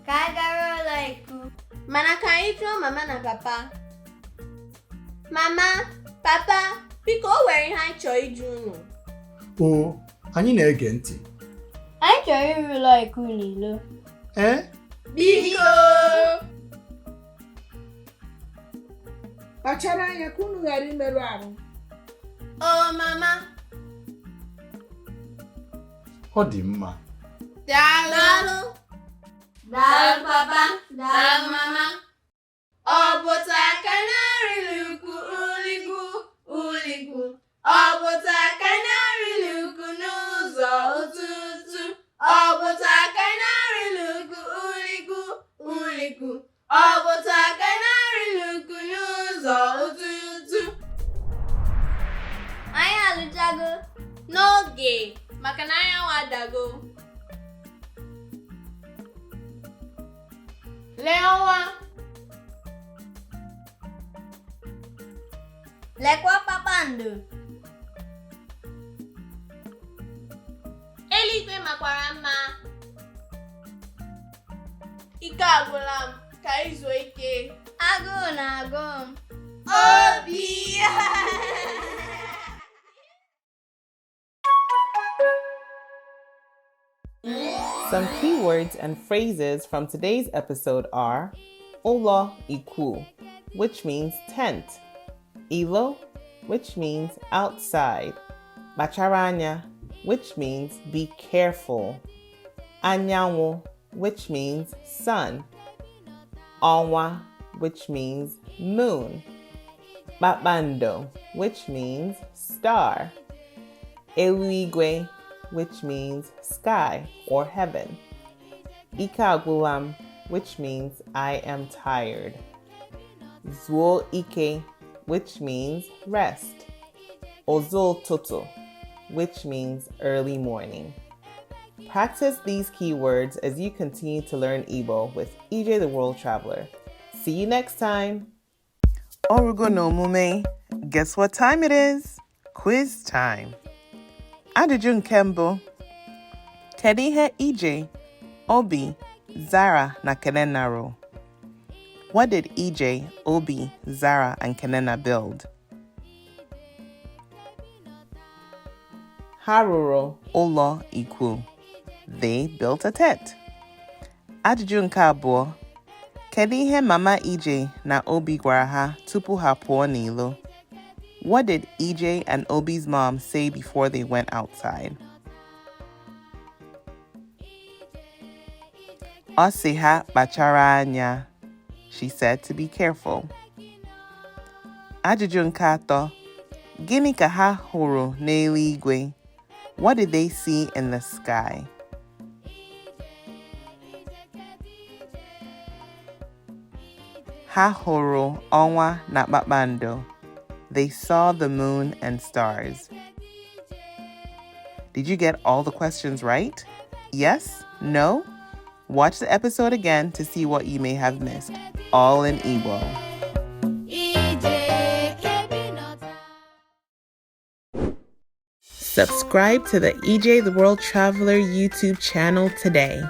Ka anyị gara ụlọ ikwu. Mana ka anyị jụọ mama na papa. Mama, papa, biko o nwere ihe anyị chọrọ ịjụ unu. O, anyị na-ege ntị. Anyị chọrọ ịrụ ụlọ ikwu n'ilo. Biko! Kpachara anya ka unu ghara imerụ ahụ. Oh, mama. Ọ dị mma. Daalụ. Daalụ, papa. Daalụ, mama. Ọ bụta aka na-arịlị ukwu ulikwu. Ọ bụta aka na-arịlị ukwu n'ụzọ ụtụtụ. Ọ bụta aka na-arịlị ukwu ulikwu. Ọ bụta aka na-arịlị ukwu n'ụzọ ụtụtụ. Anyị alụchago N'oge, maka na anyanwụ adago. Lee ọnwa. lekwa kpakpando. Eluigwe makwara mma. Ike agwụla m, ka anyị zuo ike. Agụụ na-agụ m. Obi! Some key words and phrases from today's episode are Ụlọ ikwu, which means tent, Ilo, which means outside, Kpachara anya, which means be careful, Anyanwụ, which means sun, Ọnwa, which means moon, Kpakpando, which means star, Eluigwe, which means sky or heaven, Ike agwụla m, which means I am tired, Zuo ike, which means rest, Ozo ụtụtụ, which means early morning. Practice these keywords as you continue to learn Igbo with Ije the World Traveler. See you next time. Orugo no mume. Guess what time it is? Quiz time. Ajụjụ nke mbụ. Kedu ihe Ije, Obi, Zara na Kenena rụrụ? What did Ije, Obi, Zara, and Kenena build? Ha rụrụ ụlọ ikwu. They built a tent. Ajụjụ nke abụọ. Kedu ihe Mama Ije na Obi gwara ha tupu ha pụọ n'ilo? What did Ije and Obi's mom say before they went outside? Ọ sị ha kpachara anya. She said to be careful. Ajụjụ nke atọ. Gịnị ka ha hụrụ n'eluigwe? What did they see in the sky? Ha hụrụ ọnwa na kpakpando. They saw the moon and stars. Did you get all the questions right? Yes? No? Watch the episode again to see what you may have missed. All in Igbo. Subscribe to the EJ the World Traveler YouTube channel today.